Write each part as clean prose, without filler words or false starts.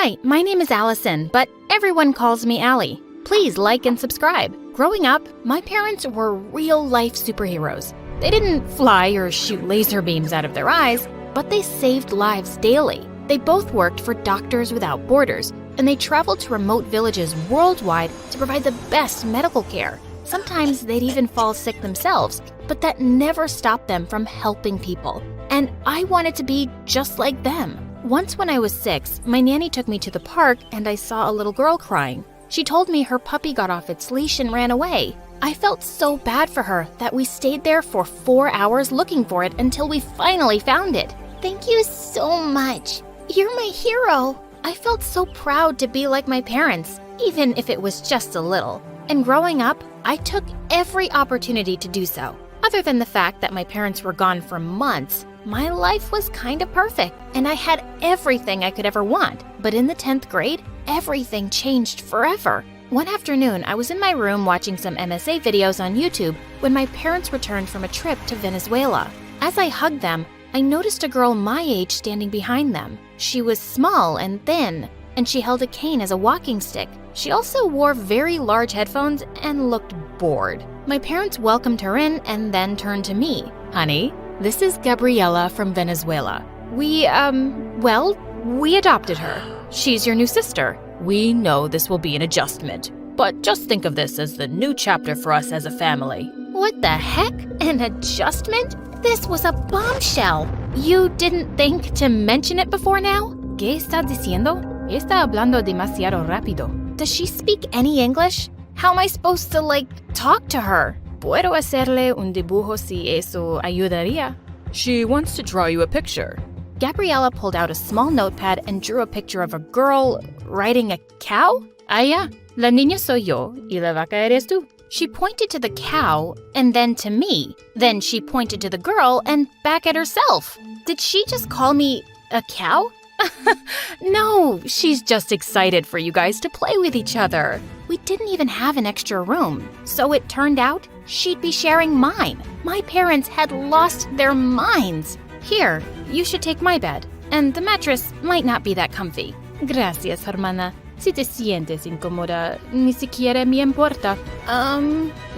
Hi, my name is Allison, but everyone calls me Allie. Please like and subscribe. Growing up, my parents were real-life superheroes. They didn't fly or shoot laser beams out of their eyes, but they saved lives daily. They both worked for Doctors Without Borders, and they traveled to remote villages worldwide to provide the best medical care. Sometimes they'd even fall sick themselves, but that never stopped them from helping people. And I wanted to be just like them. Once when I was 6, my nanny took me to the park and I saw a little girl crying. She told me her puppy got off its leash and ran away. I felt so bad for her that we stayed there for 4 hours looking for it until we finally found it. Thank you so much. You're my hero. I felt so proud to be like my parents, even if it was just a little. And growing up, I took every opportunity to do so. Other than the fact that my parents were gone for months, my life was kind of perfect, and I had everything I could ever want. But in the 10th grade, everything changed forever. One afternoon, I was in my room watching some MSA videos on YouTube when my parents returned from a trip to Venezuela. As I hugged them, I noticed a girl my age standing behind them. She was small and thin, and she held a cane as a walking stick. She also wore very large headphones and looked bored. My parents welcomed her in and then turned to me. Honey, this is Gabriela from Venezuela. We adopted her. She's your new sister. We know this will be an adjustment, but just think of this as the new chapter for us as a family. What the heck? An adjustment? This was a bombshell. You didn't think to mention it before now? ¿Qué estás diciendo? Está hablando demasiado rápido. Does she speak any English? How am I supposed to, talk to her? ¿Puedo hacerle un dibujo si eso ayudaría? She wants to draw you a picture. Gabriela pulled out a small notepad and drew a picture of a girl riding a cow. Ya, la niña soy yo y la vaca eres tú. She pointed to the cow and then to me. Then she pointed to the girl and back at herself. Did she just call me a cow? No, she's just excited for you guys to play with each other. We didn't even have an extra room, so it turned out she'd be sharing mine. My parents had lost their minds. Here, you should take my bed, and the mattress might not be that comfy. Gracias, hermana. Si te sientes incómoda, ni siquiera me importa.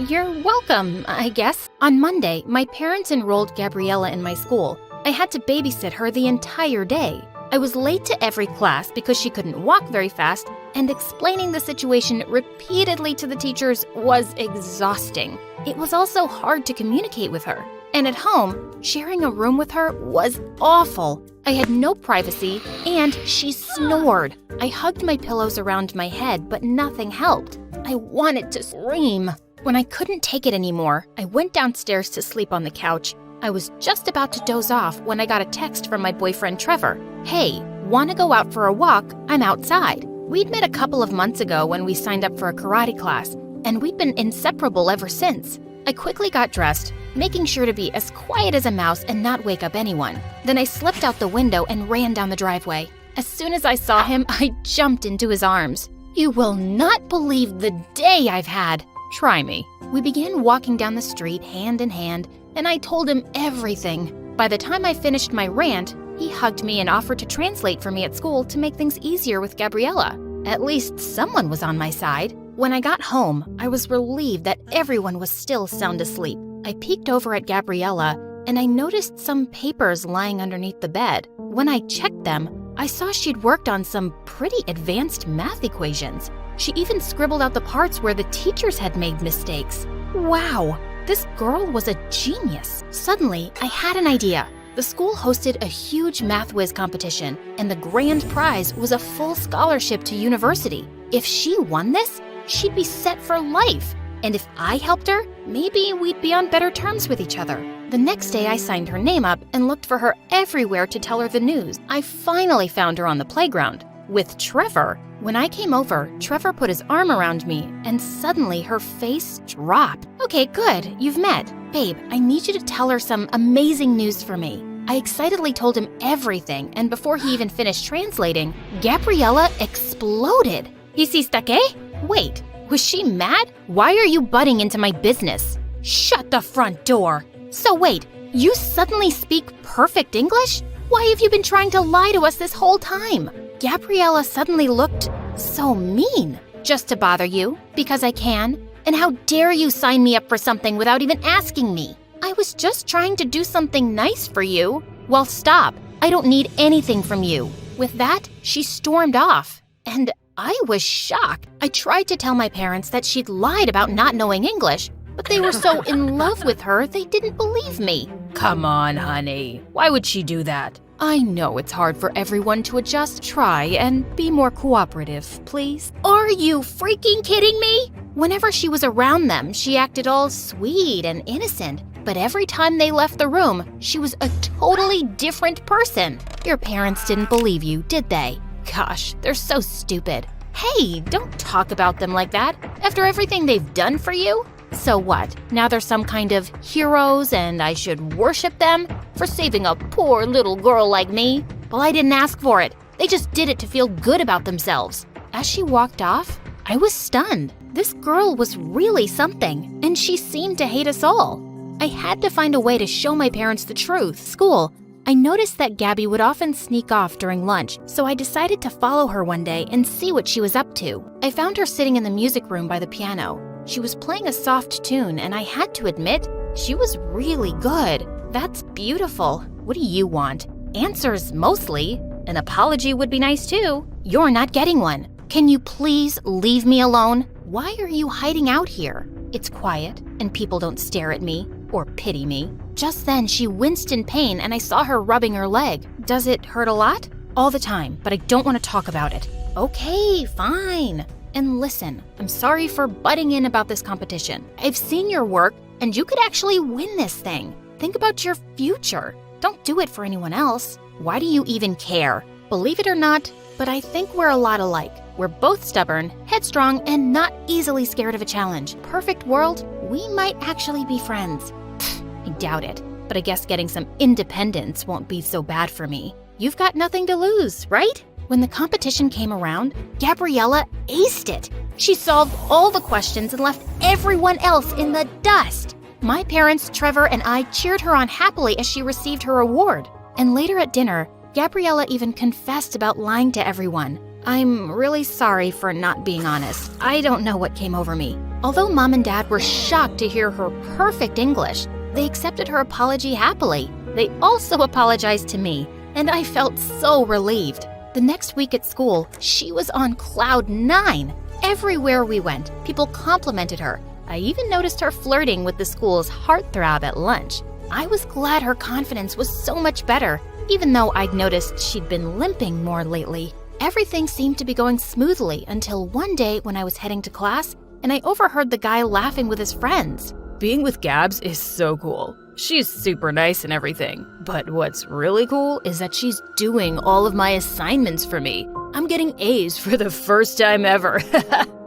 You're welcome, I guess. On Monday, my parents enrolled Gabriela in my school. I had to babysit her the entire day. I was late to every class because she couldn't walk very fast, and explaining the situation repeatedly to the teachers was exhausting. It was also hard to communicate with her. And at home, sharing a room with her was awful. I had no privacy, and she snored. I hugged my pillows around my head, but nothing helped. I wanted to scream. When I couldn't take it anymore, I went downstairs to sleep on the couch. I was just about to doze off when I got a text from my boyfriend Trevor. Hey, wanna go out for a walk? I'm outside. We'd met a couple of months ago when we signed up for a karate class, and we'd been inseparable ever since. I quickly got dressed, making sure to be as quiet as a mouse and not wake up anyone. Then I slipped out the window and ran down the driveway. As soon as I saw him, I jumped into his arms. You will not believe the day I've had. Try me. We began walking down the street hand in hand, and I told him everything. By the time I finished my rant, he hugged me and offered to translate for me at school to make things easier with Gabriela. At least someone was on my side. When I got home, I was relieved that everyone was still sound asleep. I peeked over at Gabriela, and I noticed some papers lying underneath the bed. When I checked them, I saw she'd worked on some pretty advanced math equations. She even scribbled out the parts where the teachers had made mistakes. Wow, this girl was a genius. Suddenly, I had an idea. The school hosted a huge Math Whiz competition, and the grand prize was a full scholarship to university. If she won this, she'd be set for life. And if I helped her, maybe we'd be on better terms with each other. The next day, I signed her name up and looked for her everywhere to tell her the news. I finally found her on the playground with Trevor. When I came over, Trevor put his arm around me, and suddenly her face dropped. Okay, good, you've met. Babe, I need you to tell her some amazing news for me. I excitedly told him everything, and before he even finished translating, Gabriela exploded. Hiciste qué? Wait, was she mad? Why are you butting into my business? Shut the front door. So wait, you suddenly speak perfect English? Why have you been trying to lie to us this whole time? Gabriella suddenly looked so mean. Just to bother you, because I can? And how dare you sign me up for something without even asking me? I was just trying to do something nice for you. Well, stop. I don't need anything from you. With that, she stormed off. And I was shocked. I tried to tell my parents that she'd lied about not knowing English, but they were so in love with her, they didn't believe me. Come on, honey. Why would she do that? I know it's hard for everyone to adjust. Try and be more cooperative, please. Are you freaking kidding me? Whenever she was around them, she acted all sweet and innocent. But every time they left the room, she was a totally different person. Your parents didn't believe you, did they? Gosh, they're so stupid. Hey, don't talk about them like that after everything they've done for you. So what? Now they're some kind of heroes and I should worship them for saving a poor little girl like me? Well, I didn't ask for it. They just did it to feel good about themselves. As she walked off, I was stunned. This girl was really something, and she seemed to hate us all. I had to find a way to show my parents the truth. School, I noticed that Gabby would often sneak off during lunch, so I decided to follow her one day and see what she was up to. I found her sitting in the music room by the piano. She was playing a soft tune, and I had to admit, she was really good. That's beautiful. What do you want? Answers, mostly. An apology would be nice too. You're not getting one. Can you please leave me alone? Why are you hiding out here? It's quiet, and people don't stare at me or pity me. Just then, she winced in pain, and I saw her rubbing her leg. Does it hurt a lot? All the time, but I don't want to talk about it. Okay, fine. And listen, I'm sorry for butting in about this competition. I've seen your work, and you could actually win this thing. Think about your future. Don't do it for anyone else. Why do you even care? Believe it or not, but I think we're a lot alike. We're both stubborn, headstrong, and not easily scared of a challenge. Perfect world, we might actually be friends. I doubt it, but I guess getting some independence won't be so bad for me. You've got nothing to lose, right? When the competition came around, Gabriella aced it. She solved all the questions and left everyone else in the dust. My parents, Trevor, and I cheered her on happily as she received her award. And later at dinner, Gabriella even confessed about lying to everyone. I'm really sorry for not being honest. I don't know what came over me. Although Mom and Dad were shocked to hear her perfect English, they accepted her apology happily. They also apologized to me, and I felt so relieved. The next week at school, she was on cloud 9. Everywhere we went, people complimented her. I even noticed her flirting with the school's heartthrob at lunch. I was glad her confidence was so much better, even though I'd noticed she'd been limping more lately. Everything seemed to be going smoothly until one day when I was heading to class and I overheard the guy laughing with his friends. Being with Gabs is so cool. She's super nice and everything. But what's really cool is that she's doing all of my assignments for me. I'm getting A's for the first time ever.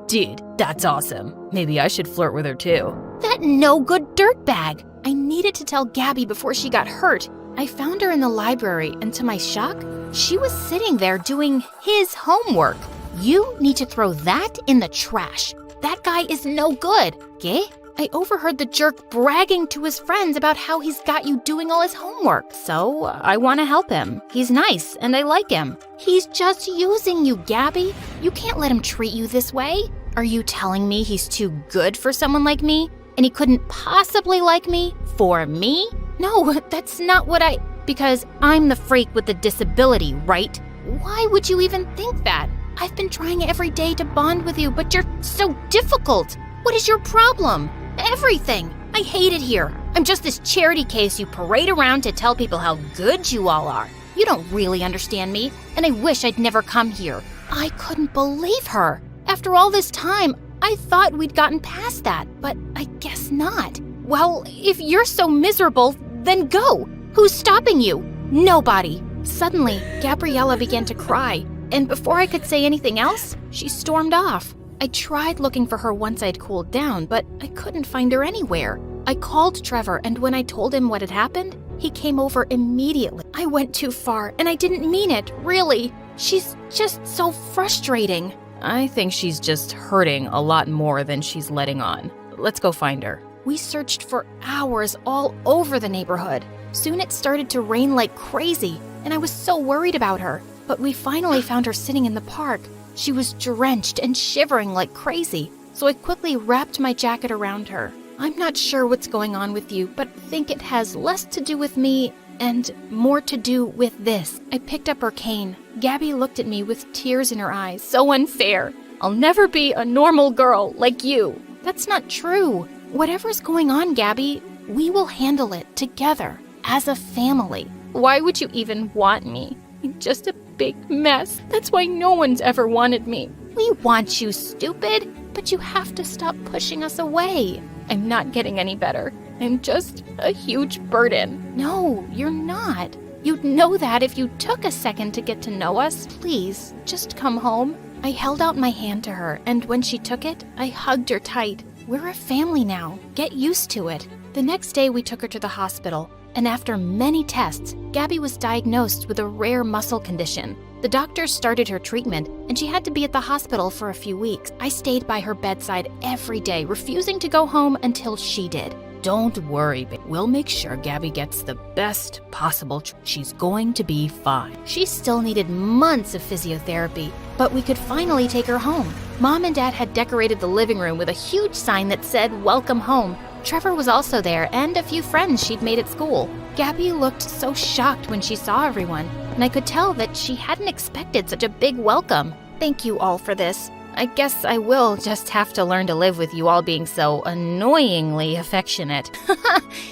Dude, that's awesome. Maybe I should flirt with her too. That no-good dirtbag. I needed to tell Gabby before she got hurt. I found her in the library, and to my shock, she was sitting there doing his homework. You need to throw that in the trash. That guy is no good. ¿Qué? I overheard the jerk bragging to his friends about how he's got you doing all his homework. So I want to help him. He's nice, and I like him. He's just using you, Gabby. You can't let him treat you this way. Are you telling me he's too good for someone like me? And he couldn't possibly like me for me? No, that's not what Because I'm the freak with the disability, right? Why would you even think that? I've been trying every day to bond with you, but you're so difficult. What is your problem? Everything. I hate it here. I'm just this charity case you parade around to tell people how good you all are. You don't really understand me, and I wish I'd never come here. I couldn't believe her. After all this time, I thought we'd gotten past that, but I guess not. Well, if you're so miserable, then go. Who's stopping you? Nobody. Suddenly, Gabriella began to cry, and before I could say anything else, she stormed off. I tried looking for her once I'd cooled down, but I couldn't find her anywhere. I called Trevor, and when I told him what had happened, he came over immediately. I went too far, and I didn't mean it, really. She's just so frustrating. I think she's just hurting a lot more than she's letting on. Let's go find her. We searched for hours all over the neighborhood. Soon it started to rain like crazy, and I was so worried about her. but we finally found her sitting in the park. She was drenched and shivering like crazy, so I quickly wrapped my jacket around her. I'm not sure what's going on with you, but think it has less to do with me and more to do with this. I picked up her cane. Gabby looked at me with tears in her eyes. So unfair. I'll never be a normal girl like you. That's not true. Whatever's going on, Gabby, we will handle it together as a family. Why would you even want me? I'm just a big mess. That's why no one's ever wanted me. We want you, stupid, but you have to stop pushing us away. I'm not getting any better. I'm just a huge burden. No, you're not. You'd know that if you took a second to get to know us. Please, just come home. I held out my hand to her, and when she took it, I hugged her tight. We're a family now. Get used to it. The next day, we took her to the hospital, and after many tests, Gabby was diagnosed with a rare muscle condition. The doctors started her treatment, and she had to be at the hospital for a few weeks. I stayed by her bedside every day, refusing to go home until she did. Don't worry, babe. We'll make sure Gabby gets the best possible She's going to be fine. She still needed months of physiotherapy, but we could finally take her home. Mom and Dad had decorated the living room with a huge sign that said, "Welcome home." Trevor was also there, and a few friends she'd made at school. Gabby looked so shocked when she saw everyone, and I could tell that she hadn't expected such a big welcome. Thank you all for this. I guess I will just have to learn to live with you all being so annoyingly affectionate.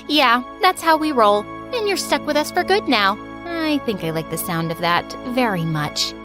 Yeah, that's how we roll. And you're stuck with us for good now. I think I like the sound of that very much.